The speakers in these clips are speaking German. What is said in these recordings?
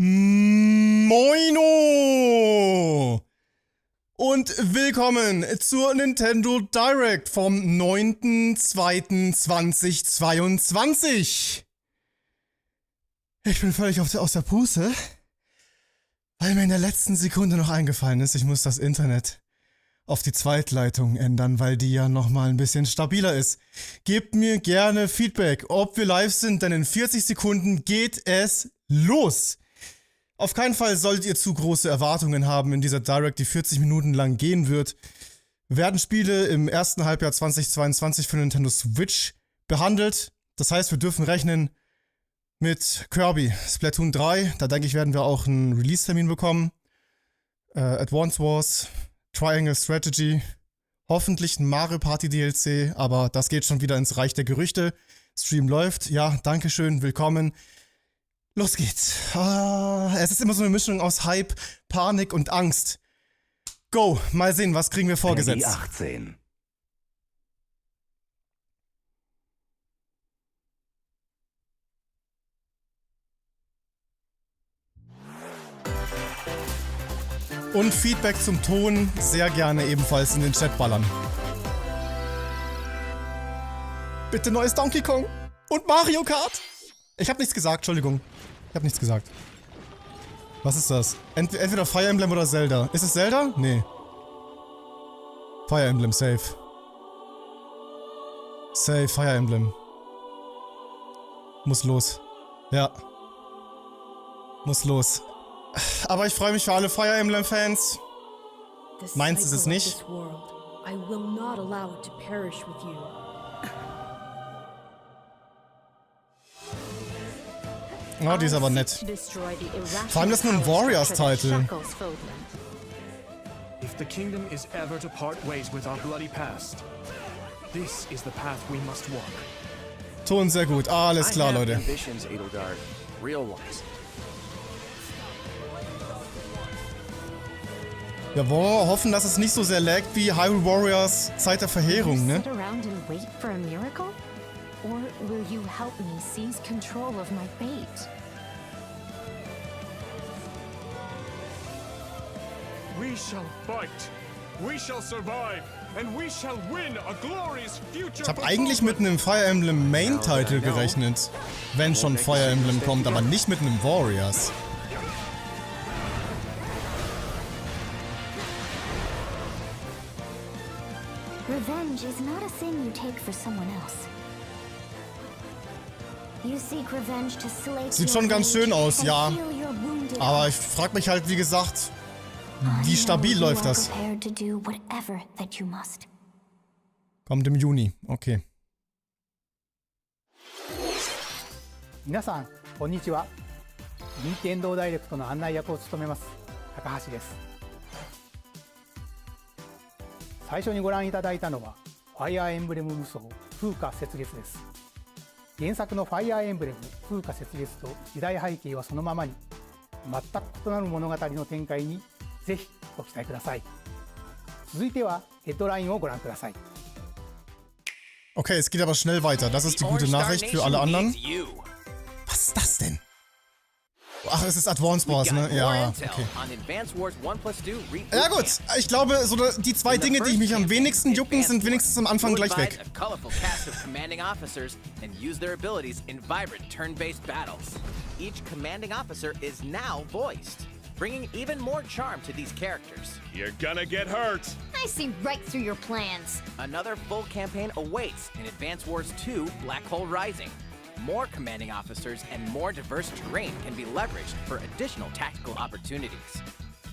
Moino! Und willkommen zur Nintendo Direct vom 9.2.2022. Ich bin völlig aus der Puste, weil mir in der letzten Sekunde noch eingefallen ist, ich muss das Internet auf die Zweitleitung ändern, weil die ja nochmal ein bisschen stabiler ist. Gebt mir gerne Feedback, ob wir live sind, denn in 40 Sekunden geht es los. Auf keinen Fall solltet ihr zu große Erwartungen haben in dieser Direct, die 40 Minuten lang gehen wird. Werden Spiele im ersten Halbjahr 2022 für Nintendo Switch behandelt. Das heißt, wir dürfen rechnen mit Kirby, Splatoon 3. Da denke ich, werden wir auch einen Release-Termin bekommen. Advance Wars, Triangle Strategy, hoffentlich ein Mario Party DLC, aber das geht schon wieder ins Reich der Gerüchte. Stream läuft. Ja, dankeschön, willkommen. Los geht's. Es ist immer so eine Mischung aus Hype, Panik und Angst. Go, mal sehen, was kriegen wir vorgesetzt. 18. Und Feedback zum Ton sehr gerne ebenfalls in den Chat ballern. Bitte neues Donkey Kong und Mario Kart. Ich hab nichts gesagt, Entschuldigung. Ich hab nichts gesagt. Was ist das? Entweder Fire Emblem oder Zelda. Ist es Zelda? Nee. Fire Emblem, safe. Safe, Fire Emblem. Muss los. Ja. Muss los. Aber ich freue mich für alle Fire Emblem-Fans. Meins ist es nicht. Oh, die ist aber nett. Vor allem das ist nur ein Warriors-Title. If the kingdom is ever to part ways with our bloody past, this is the path we must walk. Ton sehr gut. Alles klar, Leute. Ambitions, Edelgard. Real ones. Wir wollen hoffen, dass es nicht so sehr laggt wie Hyrule Warriors Zeit der Verheerung, ne? Or will you help me seize control of my fate? We shall fight. We shall survive. And we shall win a glorious future. Ich habe eigentlich mit einem Fire Emblem Main Title gerechnet. Wenn schon Fire Emblem kommt, aber nicht mit einem Warriors. Revenge is not a thing you take for someone else. Sieht schon ganz schön aus, ja. Aber ich frage mich halt, wie gesagt, wie stabil läuft das? Kommt im Juni, okay. 皆さん、こんにちは。任天堂ダイレクトの案内役を務めます高橋です。最初にご覧いただいたのは、ファイアーエンブレム無双風化雪月です。原作のファイアーエンブレム風化雪月と時代背景はそのままに、全く異なる物語の展開にぜひご期待ください。続いてはヘッドラインをご覧ください。Okay, es geht aber schnell weiter. Das ist die gute Nachricht für alle anderen. Was ist das denn? Ach, es ist Advance Wars, ne? Ja, okay. Ja gut, ich glaube, so die zwei Dinge, die mich am wenigsten jucken, sind wenigstens am Anfang gleich weg. Each commanding officer is now voiced, bringing even more charm to these characters. You're gonna get hurt. I see right through your plans. Another full campaign awaits in Advance Wars 2 Black Hole Rising. More commanding officers and more diverse terrain can be leveraged for additional tactical opportunities,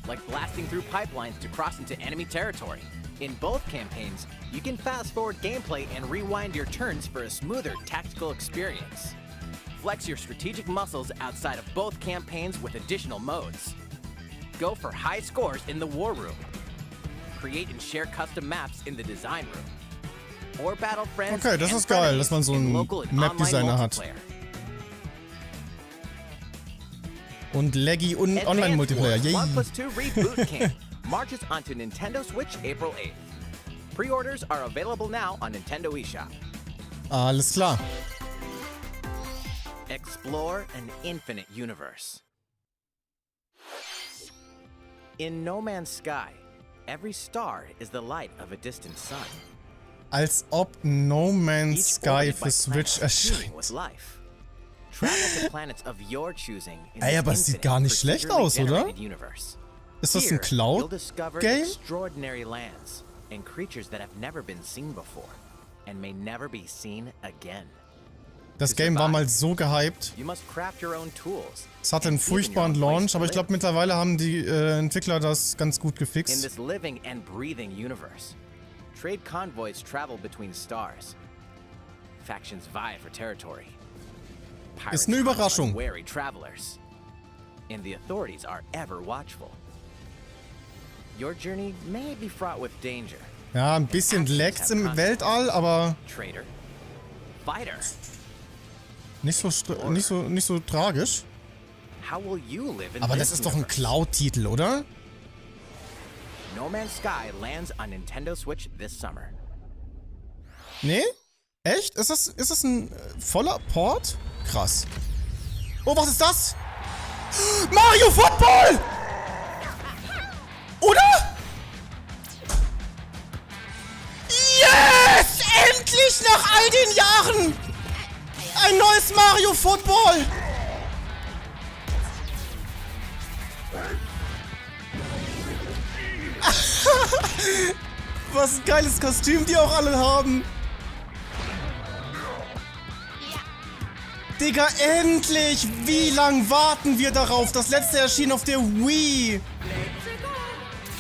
like blasting through pipelines to cross into enemy territory. In both campaigns, you can fast-forward gameplay and rewind your turns for a smoother tactical experience. Flex your strategic muscles outside of both campaigns with additional modes. Go for high scores in the War Room. Create and share custom maps in the Design Room. Okay, das ist geil, dass man so einen Map-Designer hat. Und laggy und Online-Multiplayer, yay! OnePlus 2 Reboot Camp marches onto Nintendo Switch April 8th. Pre-orders are available now on Nintendo eShop. Alles klar. Explore an infinite universe. In No Man's Sky, every star is the light of a distant sun. Als ob No Man's Each Sky orbited für by Switch planets teeming erscheint. with life. Travel to planets of your choosing in Ey, this aber es sieht infinite, gar nicht schlecht procedurally aus, oder? generated universe. Ist das ein Here, you'll discover Cloud-Game? extraordinary lands and creatures that have never been seen before and may never be seen again. Das Game war mal so gehypt. You must craft your own tools. Es hatte einen and even your furchtbaren own place Launch, to aber ich glaube live. mittlerweile haben die Entwickler das ganz gut In gefixt. this living and breathing universe, trade convoys travel between stars. Factions vie for territory. Pirates Ist eine hunt Überraschung. unwary travelers. And the authorities are ever watchful. Your journey may be fraught with danger. Ja, ein bisschen leckt's im Weltall, aber Traitor. Fighter. nicht so tragisch. How will you live in Aber this das ist doch ein universe? Cloud-Titel, oder? No Man's Sky lands on Nintendo Switch this summer. Nee? Echt? Ist das ein voller Port? Krass. Oh, was ist das? Mario Football! Oder? Yes! Endlich nach all den Jahren! Ein neues Mario Football! Was ein geiles Kostüm die auch alle haben! Digga, endlich! Wie lang warten wir darauf? Das letzte erschien auf der Wii.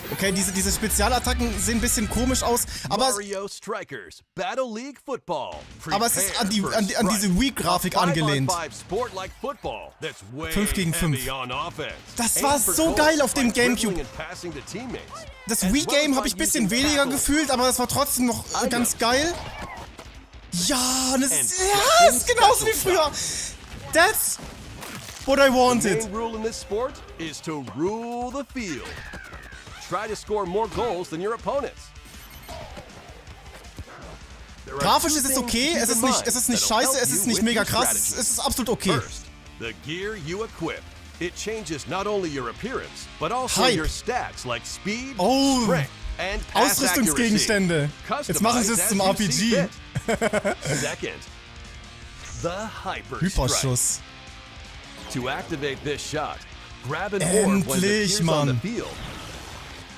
Okay, diese Spezialattacken sehen ein bisschen komisch aus, aber Mario Strikers Battle League Football. es ist an diese Wii-Grafik angelehnt. 5 gegen 5. Das war so geil auf dem GameCube. Das Wii-Game habe ich ein bisschen weniger gefühlt, aber das war trotzdem noch ganz geil. Ja, das ist genauso wie früher. That's what I The wanted. main rule in this sport is to rule the field. Try to score more goals than your opponents. There are Grafisch two ist es things okay, to keep es ist in nicht mind that'll scheiße, help es ist you nicht with mega your krass, strategy. es ist absolut okay. First, the gear you equip. It changes not only your appearance, but also Hype. your stats like speed, Oh, strength, and pass Ausrüstungsgegenstände. accuracy. Jetzt machen sie es zum Customized as you see RPG. fit. Second, the Hyper Strike. Hyperschuss. To activate this shot, grab an orb when it Endlich, appears on Mann. the field,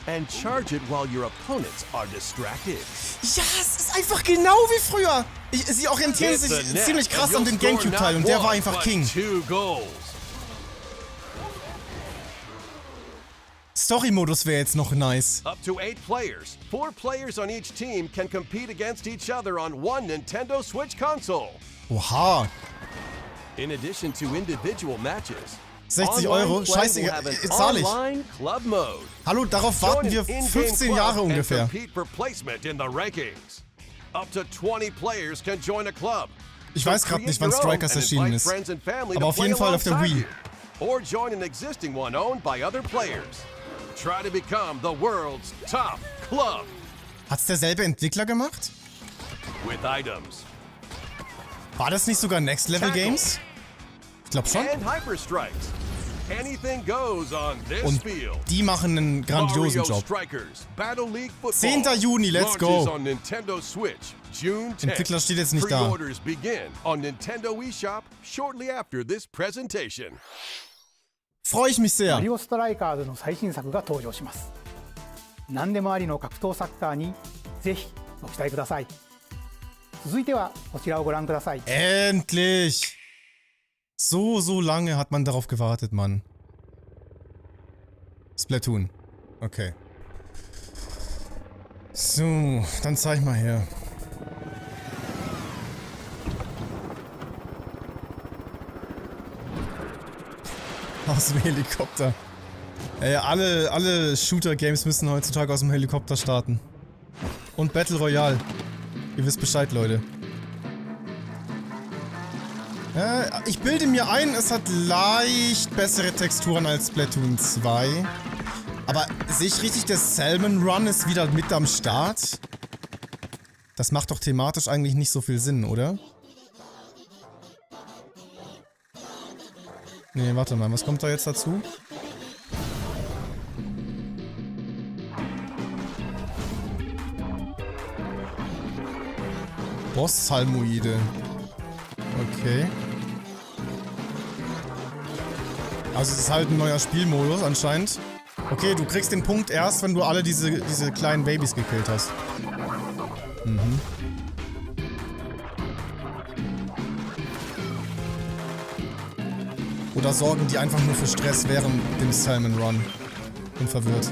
and charge it while your opponents are distracted. Ja, es ist einfach genau wie früher. Sie orientieren Hit sich the net, ziemlich krass and an you'll den score GameCube-Teil und not der war one, einfach but King. 2 goals. Story-Modus wäre jetzt noch nice. Up to 8 players. 4 players on each team can compete against each other on one Nintendo Switch console. Oha. In addition to individual matches, 60 online Euro, play scheiße, will have an jetzt zahl ich. online club mode. Hallo, darauf warten Join wir an in-game 15 club Jahre and ungefähr. compete for placement in the rankings. Up to 20 players can join a club. Ich weiß gerade nicht, wann create your own Strikers and erschienen invite ist. friends and family Aber to auf play jeden Fall auf der alongside Wii. you. Or join an existing one owned by other players. Try to become the world's top club Hat's derselbe Entwickler gemacht? with items War das nicht sogar Next Level Games? Ich glaube schon. and hyper strikes. Anything goes on this Und field. die machen einen grandiosen Mario Job. Strikers Battle League Football 10. Juni, let's launches go. on Nintendo Switch, June 10th. Entwickler steht jetzt nicht da. Pre-orders begin on Nintendo eShop shortly after this presentation. Freue ich mich マ sehr. リオストライカーズの最新作が登場します。何でもありの格闘サッカーにぜひご期待ください。続いてはこちらをご覧ください。 Endlich! So lange hat man darauf gewartet, Mann. Splatoon. Okay. So, dann zeig mal her. Aus dem Helikopter. Ey, alle Shooter-Games müssen heutzutage aus dem Helikopter starten. Und Battle Royale. Ihr wisst Bescheid, Leute. Ich bilde mir ein, es hat leicht bessere Texturen als Splatoon 2. Aber sehe ich richtig, der Salmon Run ist wieder mit am Start? Das macht doch thematisch eigentlich nicht so viel Sinn, oder? Nee, warte mal, was kommt da jetzt dazu? Boss-Salmoide. Okay. Also es ist halt ein neuer Spielmodus anscheinend. Okay, du kriegst den Punkt erst, wenn du alle diese kleinen Babys gekillt hast. Mhm. Oder sorgen die einfach nur für Stress während dem Salmon Run? Bin verwirrt.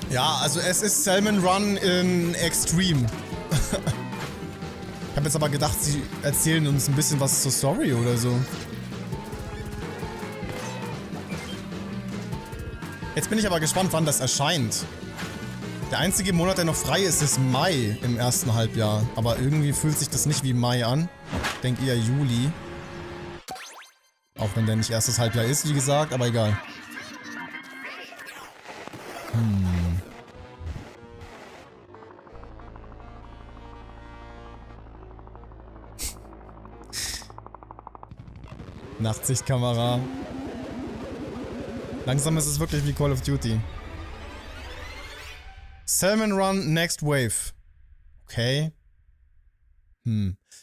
Ja, also es ist Salmon Run in Extreme. Ich habe jetzt aber gedacht, sie erzählen uns ein bisschen was zur Story oder so. Jetzt bin ich aber gespannt, wann das erscheint. Der einzige Monat, der noch frei ist, ist Mai im ersten Halbjahr. Aber irgendwie fühlt sich das nicht wie Mai an. Ich denke eher Juli. Auch wenn der nicht erstes Halbjahr ist, wie gesagt, aber egal. Nachtsichtkamera. Langsam ist es wirklich wie Call of Duty. Salmon Run Next Wave. Okay.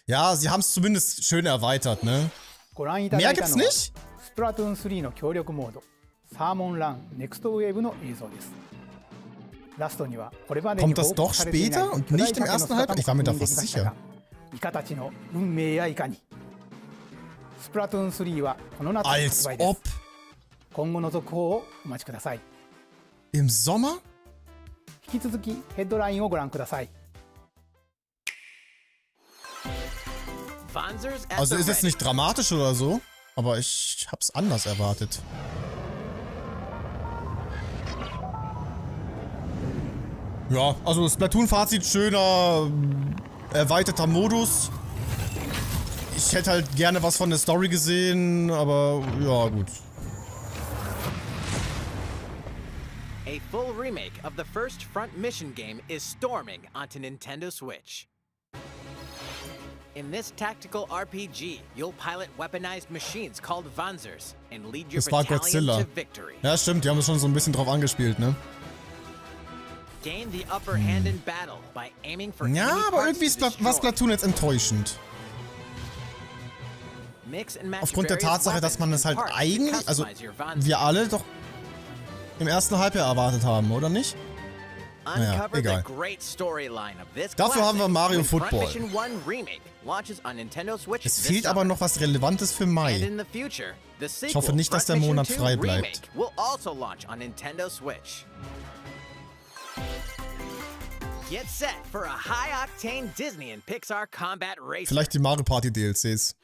Ja, sie haben es zumindest schön erweitert, ne? Mehr gibt's nicht? Splatoon 3の協力モード、サーモンランネクストウェーブの映像です。ラストにはこれまでに Kommt das doch später und nicht im ersten Halbjahr? Ich war mir da fast sicher. イカたちの運命やいかに。スプラトゥーン3はこの夏発売です。今後の続報をお待ちください。Im Sommer? 引き続きヘッドラインをご覧ください。Also ist jetzt nicht dramatisch oder so, aber ich hab's anders erwartet. Ja, also Splatoon-Fazit, schöner, erweiterter Modus. Ich hätte halt gerne was von der Story gesehen, aber ja, gut. A full remake of the first Front Mission game is storming onto Nintendo Switch. In this tactical RPG, you'll pilot weaponized machines called Vanzers and lead your battalion to victory. Ja, stimmt, die haben es schon so ein bisschen drauf angespielt, ne? Gain the upper hand in battle by aiming for ja, aber irgendwie ist was Splatoon jetzt enttäuschend. Aufgrund der Tatsache, dass man es halt eigentlich, also wir alle doch im ersten Halbjahr erwartet haben, oder nicht? Naja, egal. Dafür haben wir Mario Football. Es fehlt aber noch was Relevantes für Mai. Ich hoffe nicht, dass der Monat frei bleibt. Vielleicht die Mario Party DLCs.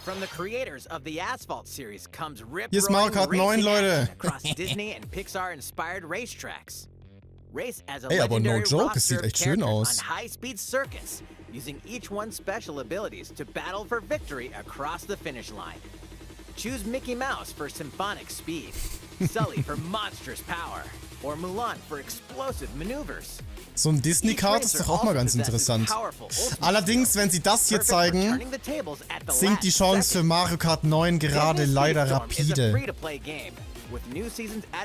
From the creators of the Asphalt series comes Hier ist Mario Kart 9, Leute. Across Disney and Pixar-inspired racetracks. Race as a Ey, aber no legendary joke, es sieht echt schön aus. on high-speed circuits, using each one's special abilities to battle for victory across the finish line. Choose Mickey Mouse for symphonic speed, Sully for monstrous power, or Mulan for explosive maneuvers. So ein Disney-Kart ist doch auch mal ganz interessant. Allerdings, wenn sie das hier zeigen, sinkt die Chance für Mario Kart 9 gerade leider rapide.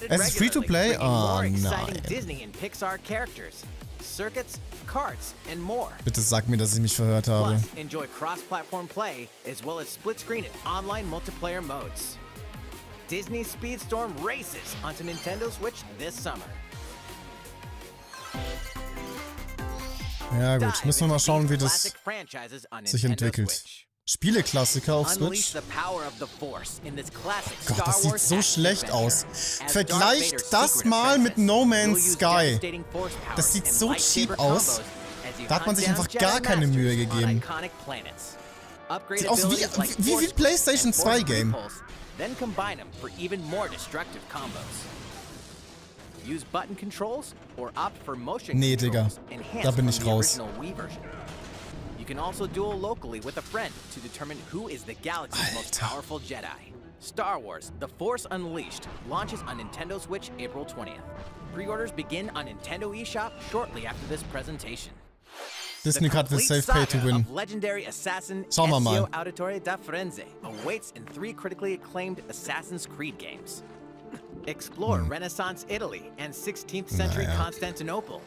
Es ist Free-to-Play? Oh nein. Bitte sag mir, dass ich mich verhört habe. Enjoy cross-platform play as well as split-screen and online multiplayer modes. Disney Speedstorm races onto Nintendo Switch this summer. Ja gut, müssen wir mal schauen, wie das sich entwickelt. Spieleklassiker auf Switch. Oh Gott, das sieht so schlecht aus. Vergleicht das mal mit No Man's Sky. Das sieht so cheap aus. Da hat man sich einfach gar keine Mühe gegeben. Sieht aus wie ein PlayStation 2 Game. Use button controls or opt for motion Nee, Digga. controls Da bin enhanced ich from the raus. original Wii version. You can also duel locally with a friend to determine who is the galaxy's most powerful Jedi. Star Wars: The Force Unleashed launches on Nintendo Switch April 20th. Pre-orders begin on Nintendo eShop shortly after this presentation. Disney Cut will complete save pay to saga win. of legendary assassin Schauen wir mal. Ezio Auditore da Firenze awaits in 3 critically acclaimed Assassin's Creed games. Explore Renaissance Italy and 16th century Naja. Constantinople.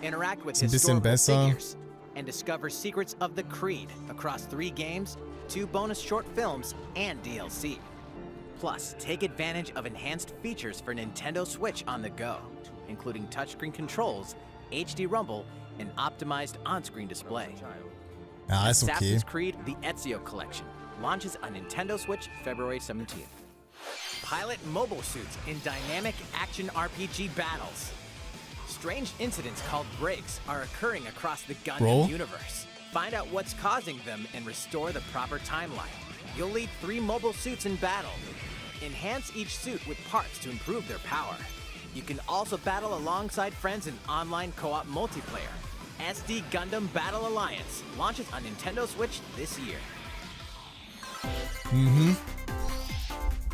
Interact with ein bisschen historical besser. figures and discover secrets of the Creed across 3 games, 2 bonus short films, and DLC. Plus, take advantage of enhanced features for Nintendo Switch on the go, including touchscreen controls, HD Rumble, and optimized on-screen display. Ja, ist okay. Assassin's Creed The Ezio Collection launches on Nintendo Switch February 17th. Pilot mobile suits in dynamic action RPG battles. Strange incidents called breaks are occurring across the Gundam Bro? universe. Find out what's causing them and restore the proper timeline. You'll lead 3 mobile suits in battle. Enhance each suit with parts to improve their power. You can also battle alongside friends in online co-op multiplayer. SD Gundam Battle Alliance launches on Nintendo Switch this year.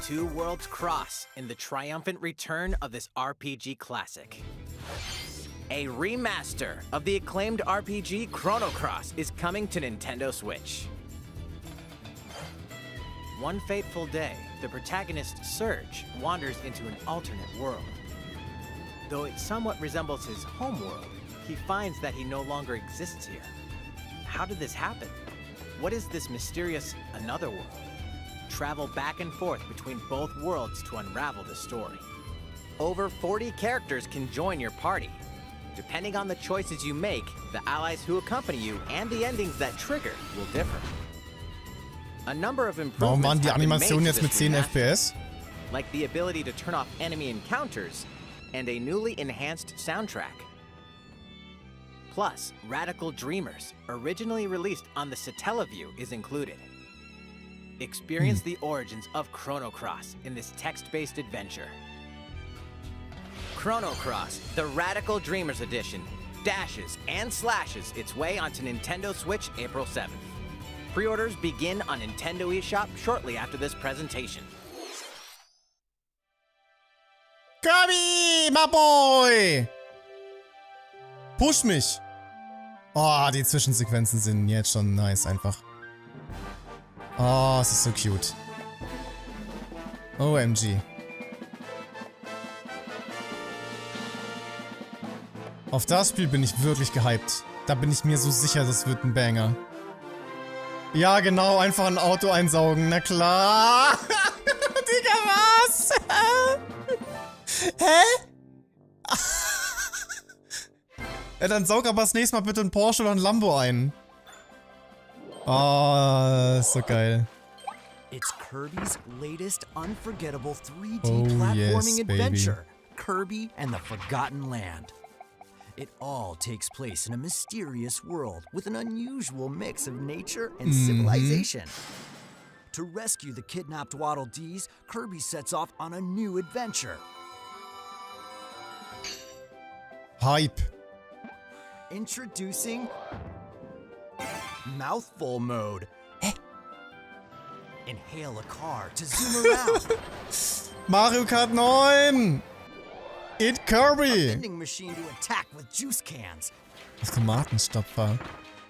Two worlds cross in the triumphant return of this RPG classic. A remaster of the acclaimed RPG Chrono Cross is coming to Nintendo Switch. One fateful day, the protagonist Surge wanders into an alternate world. Though it somewhat resembles his home world, he finds that he no longer exists here. How did this happen? What is this mysterious another world? Travel back and forth between both worlds to unravel the story. Over 40 characters can join your party. Depending on the choices you make, the allies who accompany you and the endings that trigger will differ. A number of Warum waren improvements die have been made Animationen to jetzt mit this 10 remaster, FPS? like the ability to turn off enemy encounters and a newly enhanced soundtrack. Plus, Radical Dreamers, originally released on the Satellaview, is included. Experience the origins of Chrono Cross in this text-based adventure. Chrono Cross, the Radical Dreamers Edition, dashes and slashes its way onto Nintendo Switch April 7th. Pre-orders begin on Nintendo eShop shortly after this presentation. Kirby, my boy! Push mich! Oh, die Zwischensequenzen sind jetzt schon nice einfach. Oh, es ist so cute. OMG. Auf das Spiel bin ich wirklich gehypt. Da bin ich mir so sicher, das wird ein Banger. Ja, genau, einfach ein Auto einsaugen, na klar. Digga, was? Hä? Ja, dann saug aber das nächste Mal bitte ein Porsche oder ein Lambo ein. Oh, ist so geil. It's Kirby's latest unforgettable 3D Oh, platforming yes, baby. adventure, Kirby and the Forgotten Land. It all takes place in a mysterious world with an unusual mix of nature and civilization. To rescue the kidnapped Waddle Dees, Kirby sets off on a new adventure. Hype. Introducing Mouthful Mode. Inhale a car to zoom around. Mario Kart 9! It Kirby! Vending machine to attack with juice cans. Tomatenstopfer.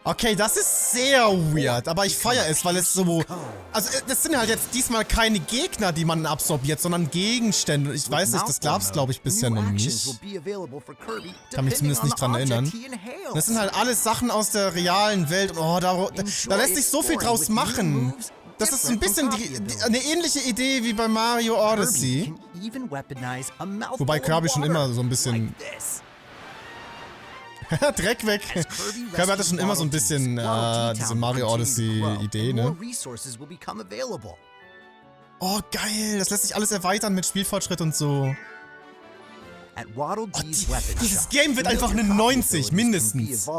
Okay, das ist sehr weird, aber ich feiere es, weil es so... Also, das sind halt jetzt diesmal keine Gegner, die man absorbiert, sondern Gegenstände. Ich weiß nicht, das gab's, glaube ich, bisher noch nicht. Kann mich zumindest nicht dran erinnern. Das sind halt alles Sachen aus der realen Welt. Oh, da lässt sich so viel draus machen. Das ist ein bisschen eine ähnliche Idee wie bei Mario Odyssey. Wobei Kirby schon immer so ein bisschen... Dreck weg. Kirby hatte schon immer so ein bisschen diese Mario Odyssey-Idee, ne? Oh, geil. Das lässt sich alles erweitern mit Spielfortschritt und so. Oh, dieses Game wird einfach eine 90, mindestens.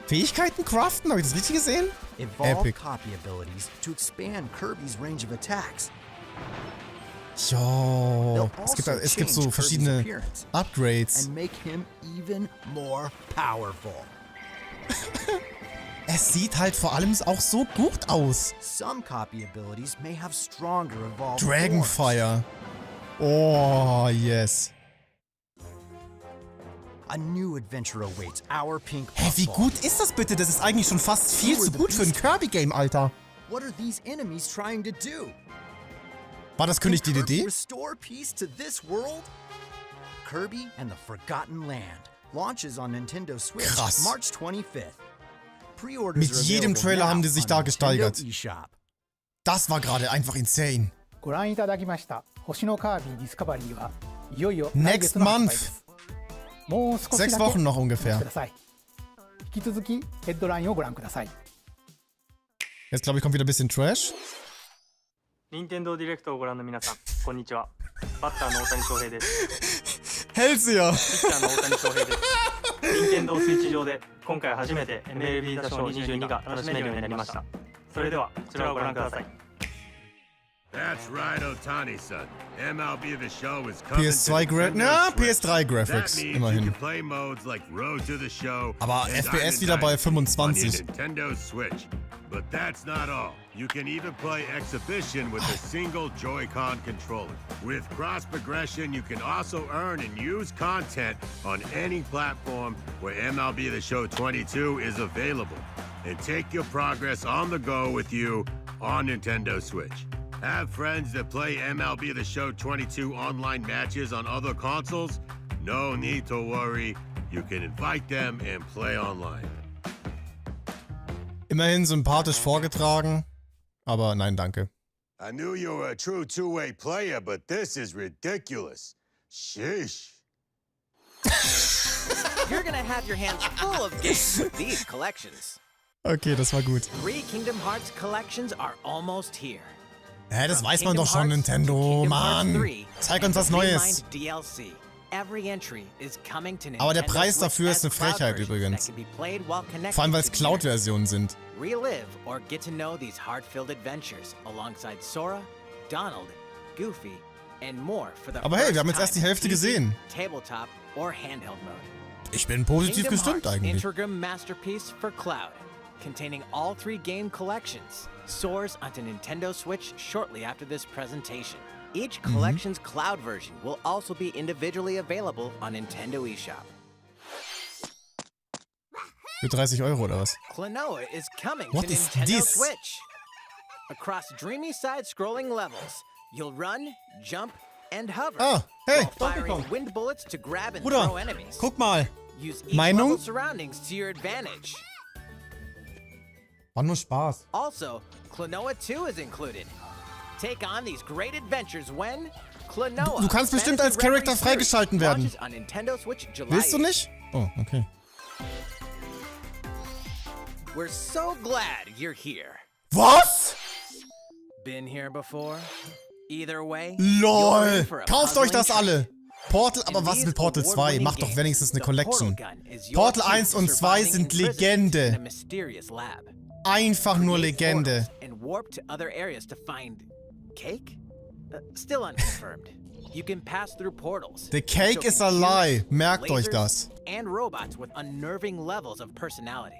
Fähigkeiten craften? Habe ich das richtig gesehen? Epic. Jo, es gibt so verschiedene Upgrades. Es sieht halt vor allem auch so gut aus. Dragonfire. Oh, yes. A new adventure awaits our pink Hä, wie puffball. gut ist das bitte? Das ist eigentlich schon fast viel zu gut für ein Kirby-Game, Alter. What are these enemies trying to do? War das König Can Kirby DDD? restore peace to this world? Kirby and the Forgotten Land launches on Nintendo Switch Krass. March 25th. Pre-orders Mit are jedem available Trailer now haben die sich on da Nintendo gesteigert. eShop. Das war gerade einfach insane. ご覧いただきました星のカービィディスカバリーはいよいよ来 Next 月の発売で month. す。もう少しだ 6 け Wochen noch く ungefähr. ださい。引き続きヘッドラインをご覧ください。 Jetzt glaube ich, kommt wieder ein bisschen Trash. 任天堂ディレクトをご覧の皆さん、こんにちは。バッターの大谷翔平です。 Hellseher. ピッチャーの大谷翔平です。任天堂スイッチ上で今回初めて MLB ザショー22が楽しめるようになりました。それではこちらをご覧ください。 That's right, Otani-san. MLB The Show is coming PS2 to Graphics. Nintendo Ja, Switch. PS3 Graphics. That means you Immerhin. can play modes like Road to the Show Aber and FPS Diamond wieder bei Dynasty on your 25. Nintendo Switch. But that's not all. You can even play Exhibition with a single Joy-Con controller. With cross progression, you can also earn and use content on any platform where MLB The Show 22 is available. And take your progress on the go with you on Nintendo Switch. Have friends that play MLB The Show 22 online matches on other consoles? No need to worry. You can invite them and play online. Immerhin sympathisch vorgetragen. Aber nein, danke. I knew you were a true two-way player, but this is ridiculous. Sheesh. You're gonna have your hands full of games with these collections. Okay, das war gut. 3 Kingdom Hearts collections are almost here. Hä, das From weiß man Kingdom doch schon, Hearts to Nintendo. Kingdom Hearts Mann. 3 Zeig uns and was the Neues. Remind DLC. Every entry is coming to Aber der Nintendo Preis Switch dafür ist as eine cloud Frechheit versions übrigens. that can be played while connected Vor allem, weil es to the internet. Cloud-Versionen sind. Relive or get to know these heart-filled adventures alongside Sora, Donald, Goofy, and more for the Aber hey, first wir haben jetzt time erst die in Hälfte PC, gesehen. Tabletop or handheld mode. Ich bin positiv Kingdom gestimmt Hearts eigentlich. Intergram Masterpiece for Cloud, containing all 3 game collections, soars onto Nintendo Switch shortly after this presentation. Each collection's cloud version will also be individually available on Nintendo eShop. Für 30 Euro oder was? Klonoa is coming What to is Nintendo this? Switch. Across dreamy side-scrolling levels, you'll run, jump, and hover. Ah, hey, while Donkey Kong. firing wind bullets to grab and Bruder, throw enemies. guck mal. Use each Meinung? level's surroundings to your advantage. War nur Spaß. Also, Klonoa 2 is included. Take on these great adventures when Klonoa. Du kannst bestimmt als Fantasy Charakter Reverie freigeschalten Series werden. launches on Nintendo Switch July Willst du 8th. nicht? Oh, okay. We're so glad you're here. Was? Been here before? Either way, you're in LOL. for a Kauft euch das puzzling alle. Portal, In aber was these mit Portal 2? award-winning Macht doch games, wenigstens eine the Collection. Portal Gun is your Portal key 1 to und 2 surviving sind in prison in a Legende. mysterious lab. Einfach nur Create Legende. portals And warp to other areas to find cake? Still unconfirmed. You can pass through portals. The cake So is can a lie. humans, Merkt euch lasers, das. And robots with unnerving levels of personality.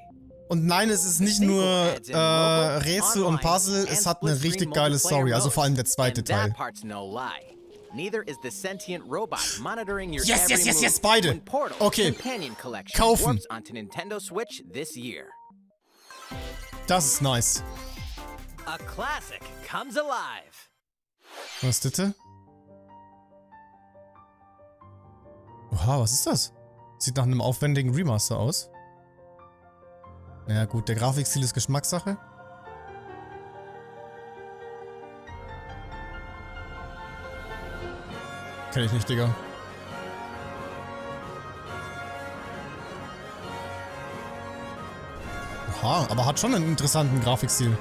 Und nein, es ist nicht nur Rätsel und Puzzle, es hat eine richtig geile Story, also vor allem der zweite And Teil. that part's no lie. Neither is the sentient robot monitoring your Yes, every yes, yes, move yes, beide. when Portal Okay. Companion Collection Kaufen. warps onto Nintendo Switch this year. Das ist nice. A classic comes alive. Was ist das? Oha, was ist das? Sieht nach einem aufwendigen Remaster aus. Naja gut, der Grafikstil ist Geschmackssache. Kenn ich nicht, Digga. Oha, aber hat schon einen interessanten Grafikstil.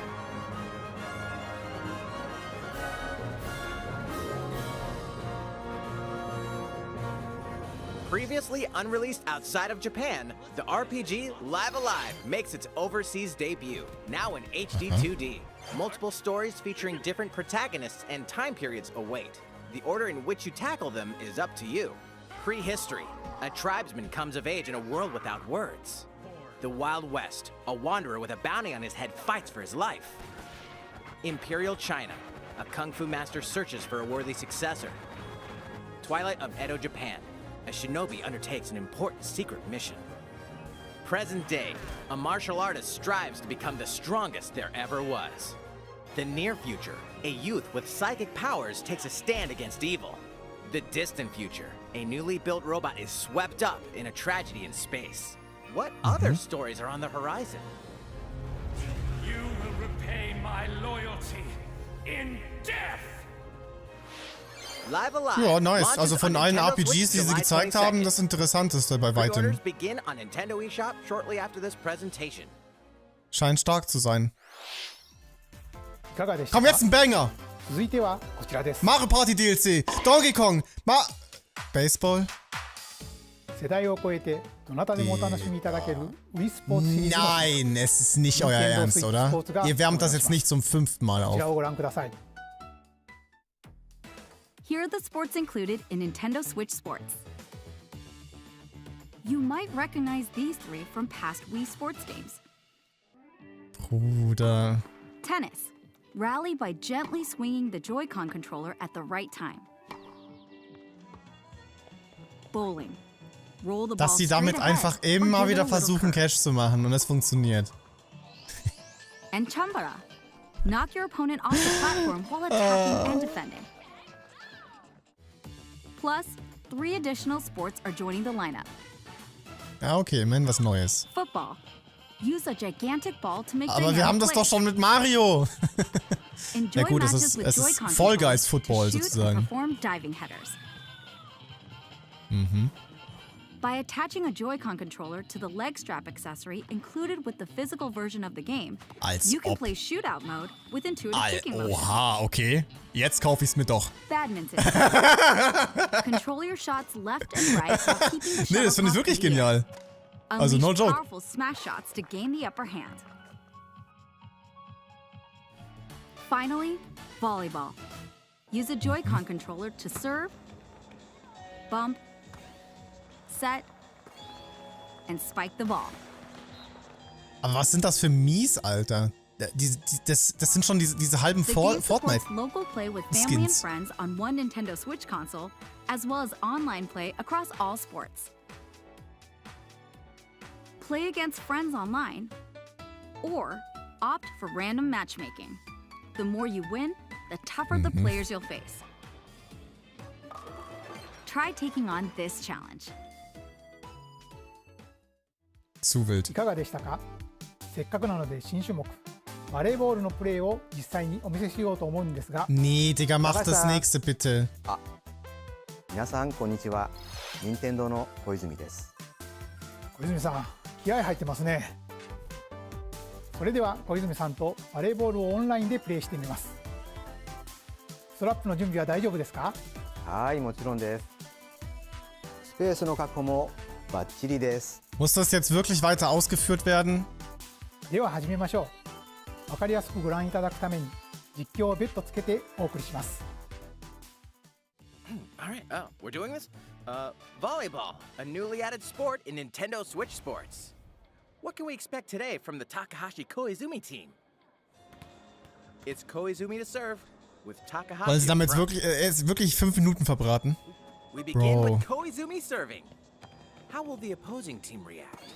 Previously unreleased outside of Japan, the RPG Live Alive makes its overseas debut, now in HD 2D. Multiple stories featuring different protagonists and time periods await. The order in which you tackle them is up to you. Prehistory. A tribesman comes of age in a world without words. The Wild West. A wanderer with a bounty on his head fights for his life. Imperial China. A kung fu master searches for a worthy successor. Twilight of Edo, Japan. a shinobi undertakes an important secret mission. Present day, a martial artist strives to become the strongest there ever was. The near future, a youth with psychic powers takes a stand against evil. The distant future, a newly built robot is swept up in a tragedy in space. What other stories are on the horizon? You will repay my loyalty in death! Live Alive Ja, nice. launches Also von on allen Nintendo RPGs, die Switch sie gezeigt July haben, 22nd. das Interessanteste bei weitem. Pre-orders begin on Nintendo eShop shortly after this presentation. Scheint stark zu sein. いかがでした Komm, か jetzt ein Banger! 続いてはこちらです。 Mario Party DLC, Donkey Kong, Baseball? 世代を超えてどなたでもお楽しみいただける Wii スポーツシリーズの Nein, es ist nicht euer Nintendo Ernst, Switch oder? Sportsが Ihr wärmt das jetzt nicht zum 5. Mal こちら auf. をご覧ください。 Here are the sports included in Nintendo Switch Sports. You might recognize these three from past Wii Sports games. Bruder. Tennis. Rally by gently swinging the Joy-Con controller at the right time. Bowling. Roll the ball Dass sie straight damit ahead einfach or immer give it wieder a little versuchen, curve. Cash zu machen und es funktioniert. And Chambara. Knock your opponent off the platform while attacking and defending. Plus, 3 additional sports are joining the lineup. Ja, okay, immerhin was Neues. Football. Use a gigantic ball to make the Aber wir net haben das play. doch schon mit Mario. Enjoy Ja gut, es matches ist, with es Joy-Con ist Fall controllers Guys to Football shoot sozusagen. and perform diving headers. By attaching a Joy-Con controller to the leg strap accessory included with the physical version of the game, Als you can ob. play shootout mode with intuitive kicking motion. Oha, okay. Jetzt kaufe ich's mir doch. Badminton. Control your shots left and right while keeping the Nee, das finde ich shuttlecock wirklich in the air. genial. Also, no Unleash joke. powerful smash shots to gain the upper hand. Finally, volleyball. Use a Joy-Con controller to serve, bump, set, and spike the ball. Aber was sind das für Mies, Alter? Das sind schon diese halben The game Fortnite. supports local play with family and Skins. friends on one Nintendo Switch console, as well as online play across all sports. Play against friends online, or opt for random matchmaking. The more you win, the tougher the players you'll face. Try taking on this challenge. Zu wild. いかがでしたか？せっかくなので新種目バレーボールのプレーを実際にお見せしようと思うんですが、 Nee, Digga, mach das nächste bitte. 皆さんこんにちは。任天堂の小泉です。小泉さん気合入ってますね。それでは小泉さんとバレーボールをオンラインでプレーしてみます。ストラップの準備は大丈夫ですか？はい、もちろんです。スペースの確保もバッチリです。 Muss das jetzt wirklich weiter ausgeführt werden? では始めましょう。わかりやすくご覧いただくために実況を別途つけてお送りします。 All right, oh, we're doing this? Volleyball, a newly added sport in Nintendo Switch Sports. What can we expect today from the Takahashi Koizumi team? It's Koizumi to serve with Takahashi. Weil sie damit in front. wirklich 5 Minuten verbraten. We begin Bro. with Koizumi serving. How will the opposing team react?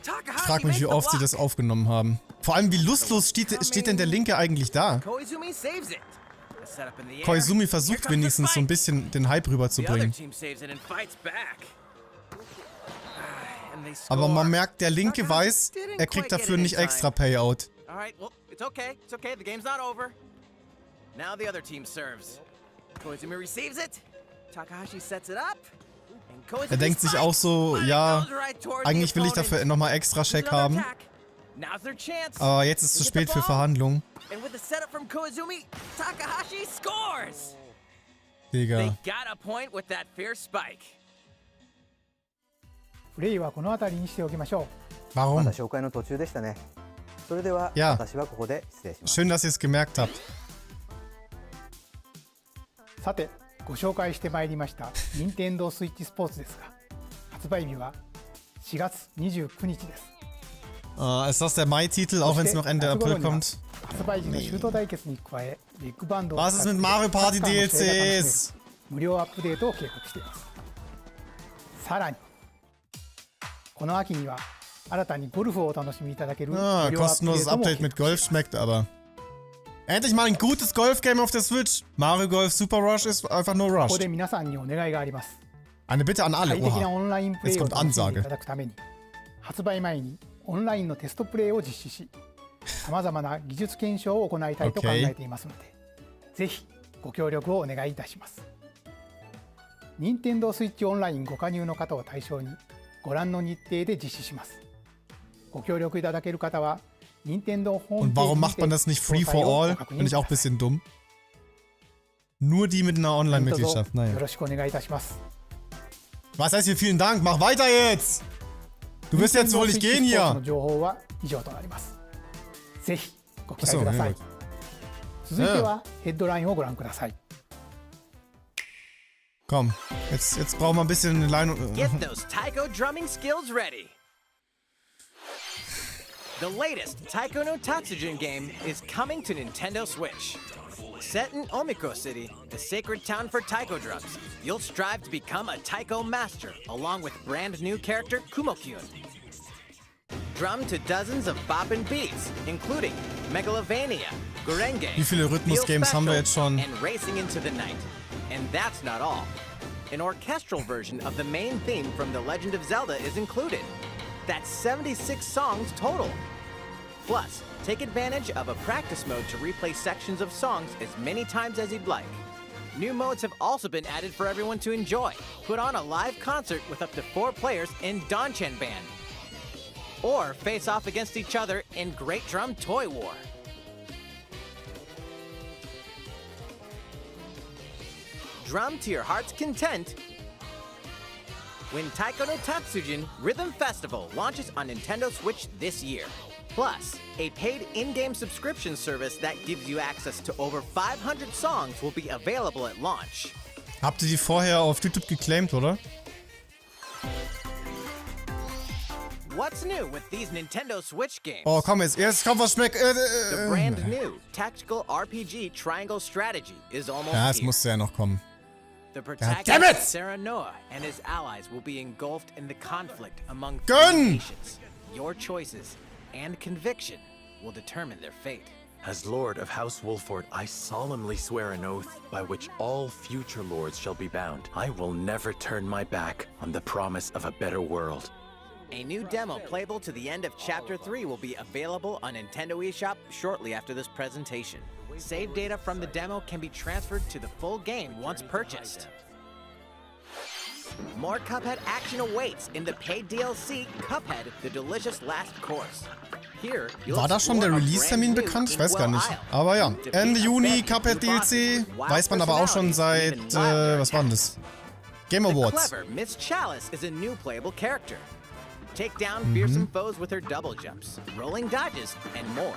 Ich Takahashi frag mich, makes wie the oft sie block. das aufgenommen haben. Vor allem, wie lustlos steht denn der Linke eigentlich da? Koizumi saves it. A setup in the air. Koizumi Here versucht comes the wenigstens so ein spike. bisschen den Hype The other rüberzubringen. team saves it and fights back. And they Aber score. man merkt, der Linke Takahashi weiß, didn't er kriegt quite get dafür it in nicht time. extra Payout. All right, well, it's okay. It's okay. The game's not over. Now the other team serves. Koizumi receives it. Takahashi sets it up. And Koizumi Er denkt sich spikes, auch so, but it ja, goes right toward the eigentlich will ich opponent. dafür nochmal extra It's Check another haben. attack. Now's their chance. Aber jetzt ist es They zu get the spät für ball, Verhandlungen. And with the setup from Koizumi, Takahashi scores. Digga. They got a point with that fierce spike. プレイはこの辺りにしておきましょう。ま Warum? だ紹介の途中でしたね。それでは、 Ja. 私はここで失礼します。 Schön, dass ihr es gemerkt habt. さてご紹介してまいりました任天堂スイッチスポーツですが、発売日は4月29日です。 Ist das der Mai-Titel, auch wenn es noch Ende April kommt? 発売時のシュート対決に加えビッグバンドを Was ist mit Mario Party DLCs? 無料アップデートを計画しています。さらにこの秋には新たにゴルフをお楽しみいただける無料アップデー Kostenloses トも計 Update 画 mit Golf schmeckt aber. Endlich mal ein gutes Golf-Game auf der Switch. Mario Golf Super Rush ist einfach nur ここ Rush. で皆さんにお願いがあります。 Eine Bitte an alle. 快適な Oha. オンラインプレイ Jetzt を kommt 楽しんでい Ansage. ただくために発売前にオンラインのテストプレイを実施しさまざまな技術検証を行いたいと考えていますので、ぜひご協力をお願いいたします。任天堂スイッチオンラインご加入の方を対象にご覧の日程で実施します。ご協力いただける方は任天堂ホーム Und ページ warum に macht man て das nicht 詳 free 細 for を all? ご確認 Finde く ich だ auch さ ein い。 bisschen dumm. Nur die mit einer 何卒 Online-Mitgliedschaft. よ Naja. ろしくお願いいたします。 Was heißt hier vielen Dank? Mach weiter jetzt! Du wirst jetzt wohl nicht gehen 任天堂スイッチスポーツ hier! の情報は以上となります。ぜひご期待 Achso, くだ ja さい。 gut. 続いてはヘッドラインをご覧ください。 Komm, jetzt brauchen wir ein bisschen eine Line. Get those taiko drumming skills ready. The latest Taiko no Tatsujin game is coming to Nintendo Switch. Set in Omiko City, the sacred town for taiko drums, you'll strive to become a taiko master along with brand new character Kumo-kyun. Drum to dozens of boppin' beats, including Megalovania, Gurenge, Wie viele Rhythmus-Games haben wir jetzt schon? and Racing into the Night. And that's not all. An orchestral version of the main theme from The Legend of Zelda is included. That's 76 songs total. Plus, take advantage of a practice mode to replay sections of songs as many times as you'd like. New modes have also been added for everyone to enjoy. Put on a live concert with up to 4 players in Danchan Band. Or face off against each other in Great Drum Toy War. Drum to your heart's content when Taiko no Tatsujin Rhythm Festival launches on Nintendo Switch this year. Plus, a paid in-game subscription service that gives you access to over 500 songs will be available at launch. Habt ihr die vorher auf YouTube geclaimed, oder? What's new with these Nintendo Switch games? Oh, komm jetzt kommt was schmeckt. The brand new tactical RPG Triangle Strategy is almost Ja, es here. musste ja noch kommen. The damn it! protagonist, Sarah Noah, and his allies will be engulfed in the conflict among three Gönn! nations. Your choices and conviction will determine their fate. As Lord of House Wolford, I solemnly swear an oath by which all future lords shall be bound. I will never turn my back on the promise of a better world. A new demo playable to the end of Chapter 3 will be available on Nintendo eShop shortly after this presentation. Save data from the demo can be transferred to the full game once purchased. More Cuphead action awaits in the paid DLC Cuphead: The Delicious Last Course. Here, you'll War da schon der explore a Release-Termin brand new bekannt? Ich weiß gar Inkwell nicht. Isle. Aber ja, Defeat Ende a Juni bevy, Cuphead new bosses, DLC. wild Weiß man aber auch schon personalities, seit, and even wilder was war denn das? Game The Awards. clever Miss Chalice is a new playable character. Take down fearsome foes with her double jumps, rolling dodges, and more.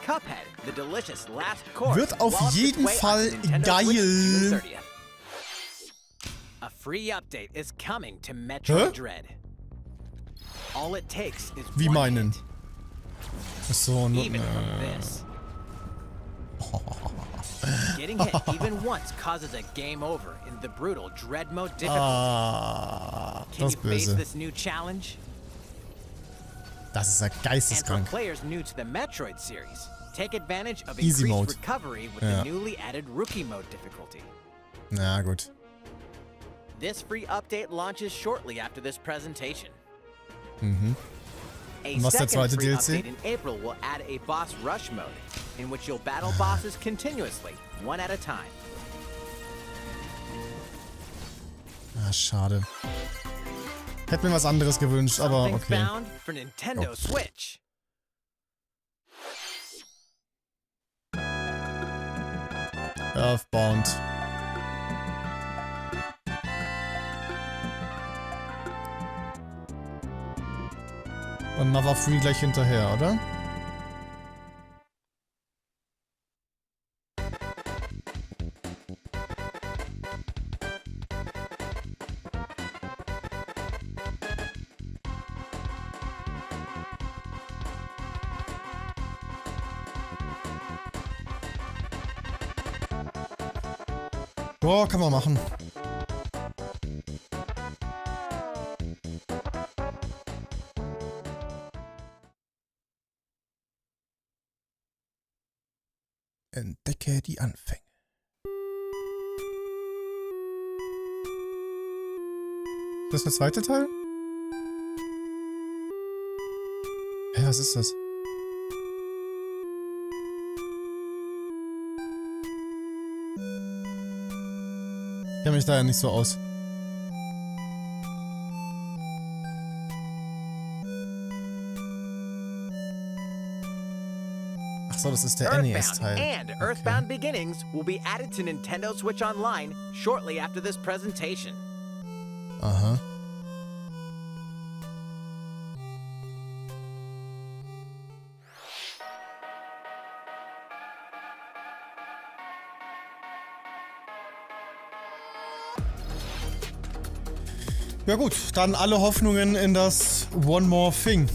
Cuphead: The Delicious Last Course Wird auf wallops its jeden way Fall onto Nintendo Switch June geil. 30th. A free update is coming to Metroid Hä? Dread. All it takes is Wie one meinen? hit. Achso, nur. Even from this. Getting hit even once causes a game over in the brutal Dread Mode difficulty. Can Das you ist face böse. this new challenge? Das ist ja And for geisteskrank. players new to the Metroid series, take advantage of Easy increased mode. recovery with Ja. the newly added Rookie Mode difficulty. Na gut. This free update launches shortly after this presentation. A Und was ist der second zweite free DLC? update in April will add a boss rush mode, in which you'll battle bosses continuously, one at a time. Ah, schade. Hätte mir was anderes gewünscht, aber Something okay. found for Nintendo Oh. Switch. Earthbound. Und Mother Free gleich hinterher, oder? Boah, kann man machen. Entdecke die Anfänge. Das ist der zweite Teil? Hä, was ist das? Ich kenne mich da ja nicht so aus. Ach so, das ist der NES-Teil. And Earthbound Beginnings will be added to Nintendo Switch Online shortly after this presentation. Aha. Ja gut, dann alle Hoffnungen in das One More Thing.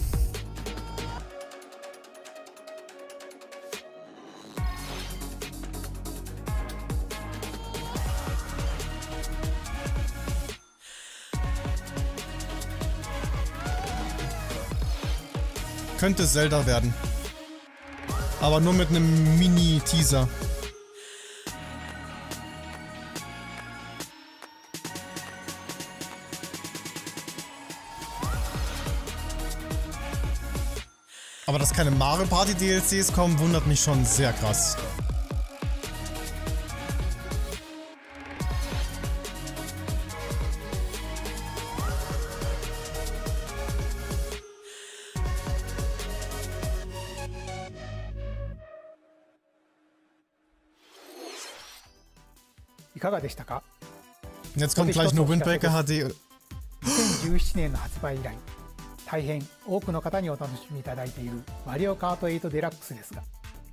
Könnte Zelda werden. Aber nur mit einem Mini-Teaser. Aber dass keine Mario Party DLCs kommen, wundert mich schon sehr krass. Jetzt kommt gleich nur Wind Waker HD. 2017年の発売以来、大変多くの方にお楽しみいただいているマリオカート8デラックスですが、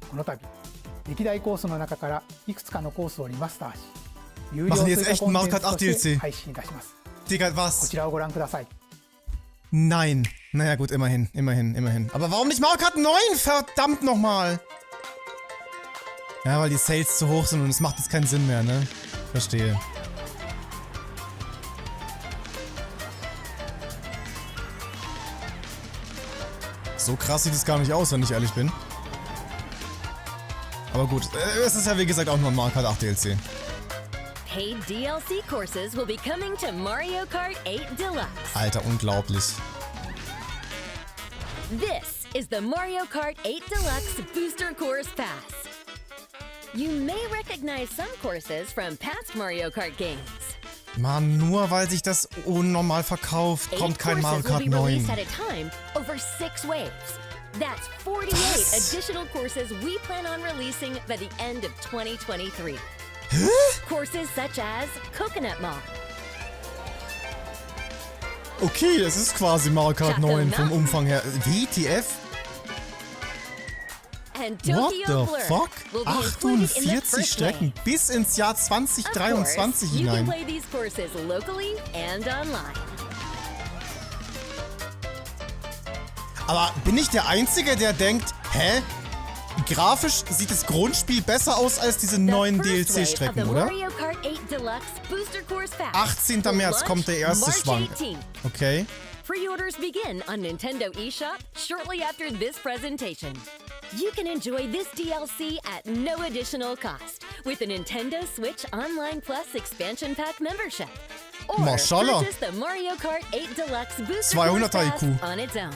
この度歴代コースの中からいくつかのコースをリマスターし、有料追加コンテンツとして配信いたします。 Digga, was? こちらをご覧ください。 Nein. Naja gut, immerhin. Aber warum nicht Mario Kart 9? Verdammt nochmal. Ja, weil die Sales zu hoch sind und es macht jetzt keinen Sinn mehr, ne? Verstehe. So krass sieht es gar nicht aus, wenn ich ehrlich bin. Aber gut, es ist ja wie gesagt auch nur ein Mario Kart 8 DLC. Paid DLC courses will be coming to Mario Kart 8 Deluxe. Alter, unglaublich. This is the Mario Kart 8 Deluxe Booster Course Pass. You may recognize some courses from past Mario Kart games. Mann, nur weil sich das unnormal verkauft, kommt kein Mario Kart 9. At a time over 6 waves. That's 48 additional courses we plan on releasing by the end of 2023. Courses such as Coconut Mall. Okay, es ist quasi Mario Kart 9 vom Umfang her. WTF? What the fuck? 48 Strecken bis ins Jahr 2023 hinein. You can play these courses locally and online. Aber bin ich der Einzige, der denkt, hä? Grafisch sieht das Grundspiel besser aus als diese neuen DLC-Strecken, oder? 18. März kommt der erste Schwank. Okay. Pre-orders begin on Nintendo eShop shortly after this presentation. You can enjoy this DLC at no additional cost with a Nintendo Switch Online Plus Expansion Pack membership. Or Mashallah. purchase the Mario Kart 8 Deluxe Booster 200 Course Pass IQ. on its own.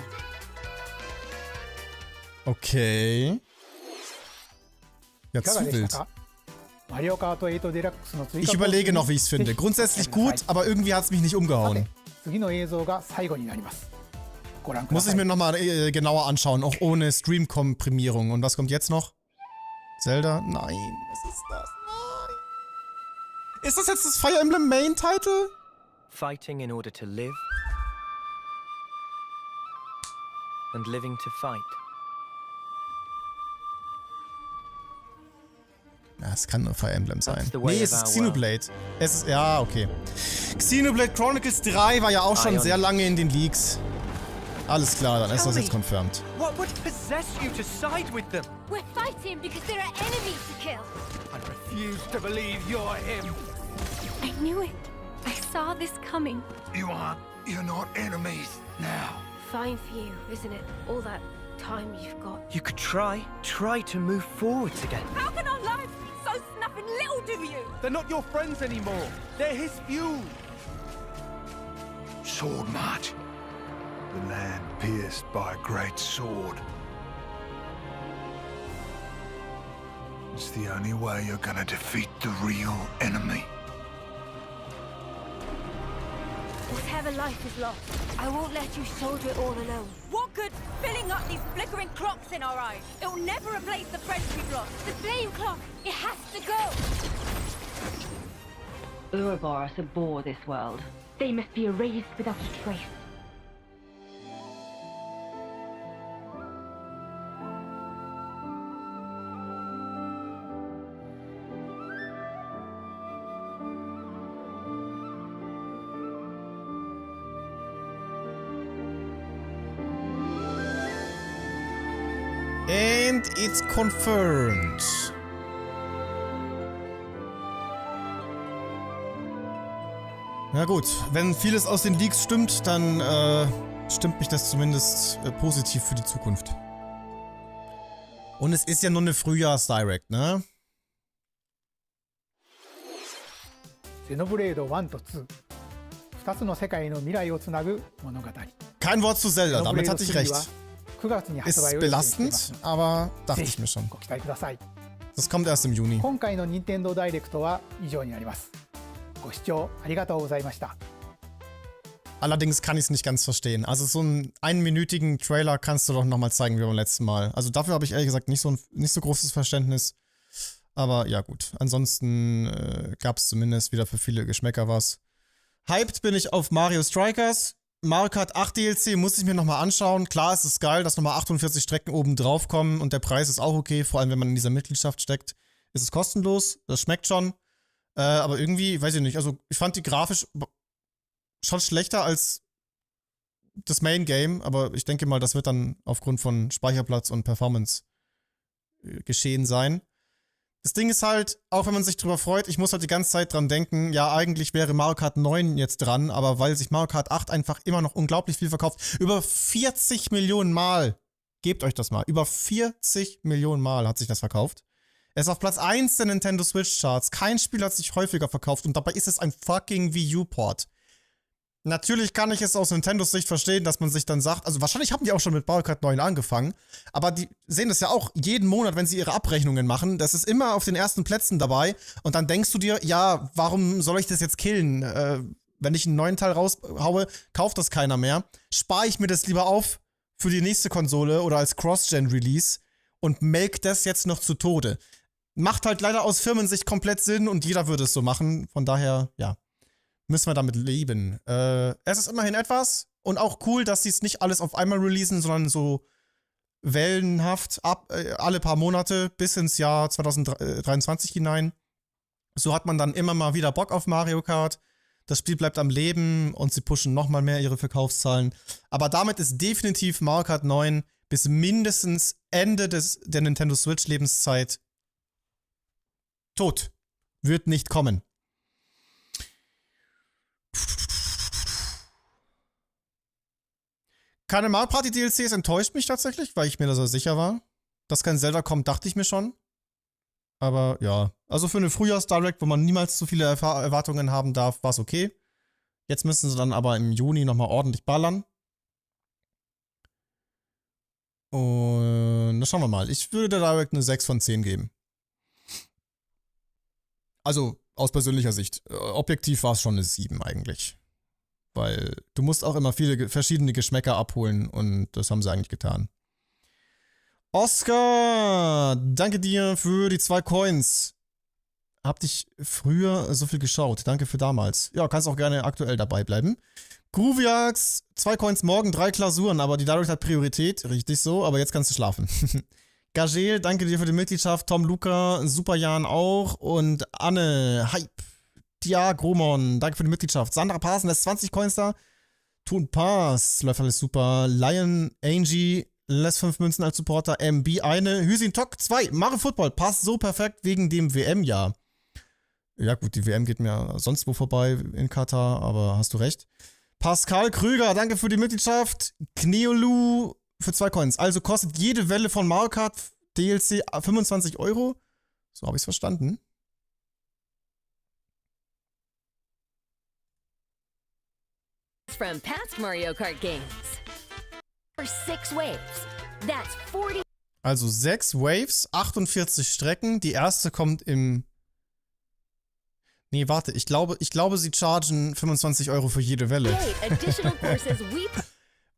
Okay. Ja, zu wild. Ich überlege noch, wie ich es finde. Grundsätzlich gut, aber irgendwie hat es mich nicht umgehauen. Muss ich mir nochmal genauer anschauen, auch ohne Stream-Komprimierung. Und was kommt jetzt noch? Zelda? Nein, was ist das? Nein. Ist das jetzt das Fire Emblem Main-Title? Fighting in order to live and living to fight. Ja, es kann nur Fire Emblem sein. Nee, es ist Xenoblade. Es ist, ja, okay. Xenoblade Chronicles 3 war ja auch schon sehr lange in den Leaks. Alles klar, dann ist das jetzt confirmed. What would possess you to side with them? We're fighting because there are enemies to kill. I refuse to believe you're him. I knew it. I saw this coming. You're not enemies now. Fine for you, isn't it? All that time you've got. You could try to move forwards again. How can our lives be so snapping little to you? They're not your friends anymore. They're his fuel. Sword march. The land pierced by a great sword. It's the only way you're gonna defeat the real enemy. Whatever life is lost, I won't let you soldier it all alone. What good filling up these flickering clocks in our eyes? It'll never replace the friends we've lost. The flame clock, it has to go! Ouroboros abhor this world. They must be erased without a trace. And it's confirmed. Na gut, wenn vieles aus den Leaks stimmt, dann stimmt mich das zumindest positiv für die Zukunft. Und es ist ja nur eine Frühjahrs-Direct, ne? Xenoblade 1 と2、2つの世界の未来をつなぐ物語。 Kein Wort zu Zelda, damit hatte ich Xenoblade recht. 3は9月に発売を Ist 予定しています belastend, aber dachte ich mir schon. ご期待ください。 Das kommt erst im Juni. 今回の任天堂ダイレクトは以上になります。ご視聴ありがとうございました。 Allerdings kann ich es nicht ganz verstehen. Also so einen einminütigen Trailer kannst du doch nochmal zeigen wie beim letzten Mal. Also dafür habe ich ehrlich gesagt nicht so großes Verständnis. Aber ja gut. Ansonsten gab es zumindest wieder für viele Geschmäcker was. Hyped bin ich auf Mario Strikers. Mario Kart 8 DLC muss ich mir nochmal anschauen. Klar, es ist geil, dass nochmal 48 Strecken oben drauf kommen und der Preis ist auch okay. Vor allem, wenn man in dieser Mitgliedschaft steckt, ist es kostenlos. Das schmeckt schon. Aber irgendwie, weiß ich nicht. Also ich fand die grafisch schon schlechter als das Main Game, aber ich denke mal, das wird dann aufgrund von Speicherplatz und Performance geschehen sein. Das Ding ist halt, auch wenn man sich drüber freut, ich muss halt die ganze Zeit dran denken, ja, eigentlich wäre Mario Kart 9 jetzt dran, aber weil sich Mario Kart 8 einfach immer noch unglaublich viel verkauft, über 40 Millionen Mal, gebt euch das mal, über 40 Millionen Mal hat sich das verkauft. Es ist auf Platz 1 der Nintendo Switch Charts, kein Spiel hat sich häufiger verkauft und dabei ist es ein fucking Wii U-Port. Natürlich kann ich es aus Nintendos Sicht verstehen, dass man sich dann sagt, also wahrscheinlich haben die auch schon mit Mario Kart 9 angefangen, aber die sehen das ja auch jeden Monat, wenn sie ihre Abrechnungen machen, das ist immer auf den ersten Plätzen dabei und dann denkst du dir, ja, warum soll ich das jetzt killen? Wenn ich einen neuen Teil raushaue, kauft das keiner mehr. Spare ich mir das lieber auf für die nächste Konsole oder als Cross-Gen-Release und melk das jetzt noch zu Tode. Macht halt leider aus Firmensicht komplett Sinn und jeder würde es so machen, von daher, ja. Müssen wir damit leben. Es ist immerhin etwas und auch cool, dass sie es nicht alles auf einmal releasen, sondern so wellenhaft alle paar Monate bis ins Jahr 2023 hinein. So hat man dann immer mal wieder Bock auf Mario Kart. Das Spiel bleibt am Leben und sie pushen nochmal mehr ihre Verkaufszahlen. Aber damit ist definitiv Mario Kart 9 bis mindestens Ende der Nintendo Switch Lebenszeit tot. Wird nicht kommen. Keine Mario Party DLCs enttäuscht mich tatsächlich, weil ich mir da so sicher war. Dass kein Zelda kommt, dachte ich mir schon. Aber ja, also für eine Frühjahrs-Direct, wo man niemals zu viele Erwartungen haben darf, war es okay. Jetzt müssen sie dann aber im Juni nochmal ordentlich ballern. Und dann schauen wir mal. Ich würde der Direct eine 6 von 10 geben. Also aus persönlicher Sicht. Objektiv war es schon eine 7 eigentlich. Weil du musst auch immer viele verschiedene Geschmäcker abholen und das haben sie eigentlich getan. Oscar, danke dir für die 2 Coins. Hab dich früher so viel geschaut. Danke für damals. Ja, kannst auch gerne aktuell dabei bleiben. Grooviax, 2 Coins morgen, 3 Klausuren, aber die Direct hat Priorität. Richtig so, aber jetzt kannst du schlafen. Gagel, danke dir für die Mitgliedschaft. Tom Luca, Superjan auch. Und Anne, Hype. Diagromon, danke für die Mitgliedschaft. Sandra Parsen lässt 20 Coins da. Tun Pass, läuft alles super. Lion, Angie lässt 5 Münzen als Supporter. MB eine. Hüsin Tok 2. Mario Football passt so perfekt wegen dem WM-Jahr. ja gut, die WM geht mir sonst wo vorbei in Katar, aber hast du recht. Pascal Krüger, danke für die Mitgliedschaft. Kneolu für 2 Coins. Also kostet jede Welle von Mario Kart DLC 25 €. So habe ich es verstanden. From past Mario Kart games. For 6 waves. That's 40. Also 6 Waves, 48 Strecken. Die erste kommt im... Nee, warte, ich glaube, sie chargen 25 € für jede Welle.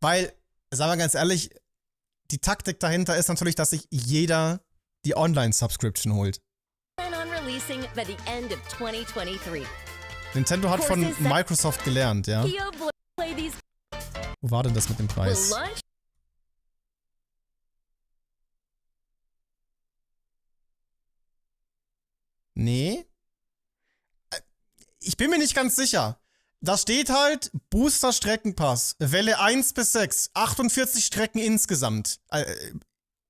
Weil, sagen wir ganz ehrlich, die Taktik dahinter ist natürlich, dass sich jeder die Online-Subscription holt. Nintendo hat von Microsoft gelernt, ja. Wo war denn das mit dem Preis? Nee. Ich bin mir nicht ganz sicher. Da steht halt Booster Streckenpass, Welle 1 bis 6, 48 Strecken insgesamt.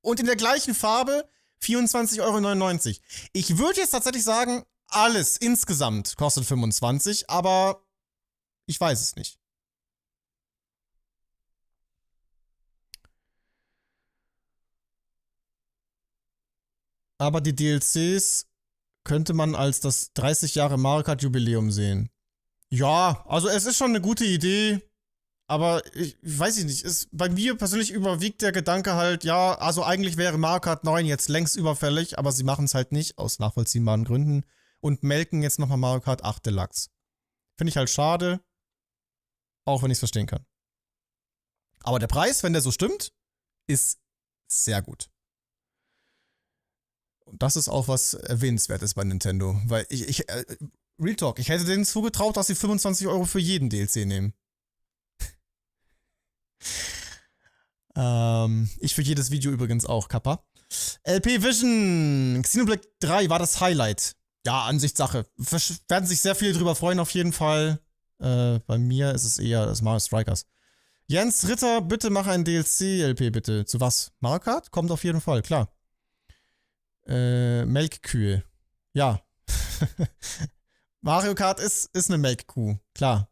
Und in der gleichen Farbe 24,99 €. Ich würde jetzt tatsächlich sagen, alles insgesamt kostet 25, aber ich weiß es nicht. Aber die DLCs könnte man als das 30 Jahre Mario Kart Jubiläum sehen. Ja, also es ist schon eine gute Idee, aber ich weiß nicht, bei mir persönlich überwiegt der Gedanke halt, ja, also eigentlich wäre Mario Kart 9 jetzt längst überfällig, aber sie machen es halt nicht, aus nachvollziehbaren Gründen, und melken jetzt nochmal Mario Kart 8 Deluxe. Finde ich halt schade, auch wenn ich es verstehen kann. Aber der Preis, wenn der so stimmt, ist sehr gut. Und das ist auch was Erwähnenswertes bei Nintendo. Weil Real Talk, ich hätte denen zugetraut, dass sie 25 € für jeden DLC nehmen. Ich für jedes Video übrigens auch, Kappa. LP Vision, Xenoblade 3 war das Highlight. Ja, Ansichtssache. Werden sich sehr viele drüber freuen, auf jeden Fall. Bei mir ist es eher das Mario Strikers. Jens Ritter, bitte mach ein DLC, LP, bitte. Zu was? Mario Kart? Kommt auf jeden Fall, klar. Melkkühe. Ja. Mario Kart ist eine Melkkuh, klar.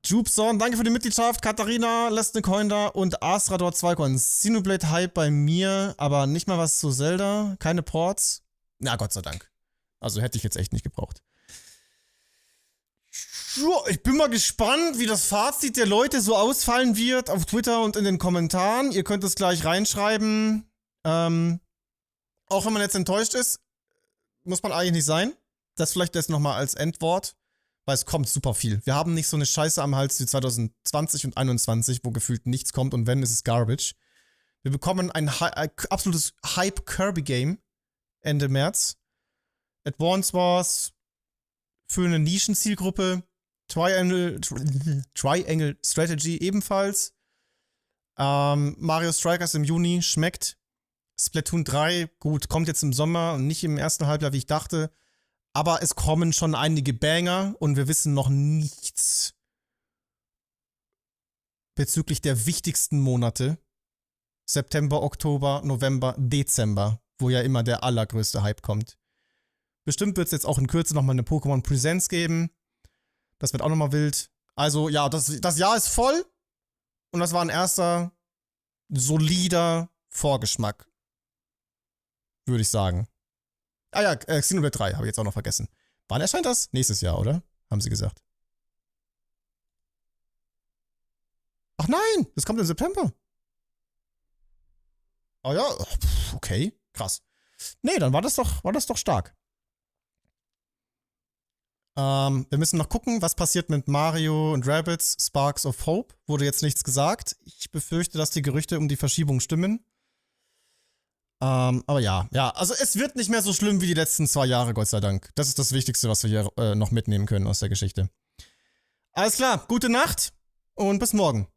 Jubson, danke für die Mitgliedschaft. Katharina lässt eine Coin da und Astrador 2 Coins. Xenoblade Hype bei mir, aber nicht mal was zu Zelda. Keine Ports. Na, Gott sei Dank. Also hätte ich jetzt echt nicht gebraucht. Ich bin mal gespannt, wie das Fazit der Leute so ausfallen wird auf Twitter und in den Kommentaren. Ihr könnt es gleich reinschreiben. Auch wenn man jetzt enttäuscht ist, muss man eigentlich nicht sein. Das vielleicht jetzt nochmal als Endwort, weil es kommt super viel. Wir haben nicht so eine Scheiße am Hals wie 2020 und 2021, wo gefühlt nichts kommt und wenn, ist es Garbage. Wir bekommen ein absolutes Hype-Kirby-Game Ende März. Advance Wars für eine Nischenzielgruppe. Triangle Strategy ebenfalls. Mario Strikers im Juni, schmeckt. Splatoon 3, gut, kommt jetzt im Sommer und nicht im ersten Halbjahr, wie ich dachte. Aber es kommen schon einige Banger und wir wissen noch nichts bezüglich der wichtigsten Monate. September, Oktober, November, Dezember, wo ja immer der allergrößte Hype kommt. Bestimmt wird es jetzt auch in Kürze nochmal eine Pokémon Presents geben. Das wird auch nochmal wild. Also ja, das Jahr ist voll und das war ein erster solider Vorgeschmack. Würde ich sagen. Ah ja, Xenoblade 3 habe ich jetzt auch noch vergessen. Wann erscheint das? Nächstes Jahr, oder? Haben sie gesagt. Ach nein, das kommt im September. Oh ja, okay, krass. Nee, dann war das doch stark. Wir müssen noch gucken, was passiert mit Mario und Rabbids Sparks of Hope. Wurde jetzt nichts gesagt. Ich befürchte, dass die Gerüchte um die Verschiebung stimmen. Aber ja, also es wird nicht mehr so schlimm wie die letzten 2 Jahre, Gott sei Dank. Das ist das Wichtigste, was wir hier noch mitnehmen können aus der Geschichte. Alles klar, gute Nacht und bis morgen.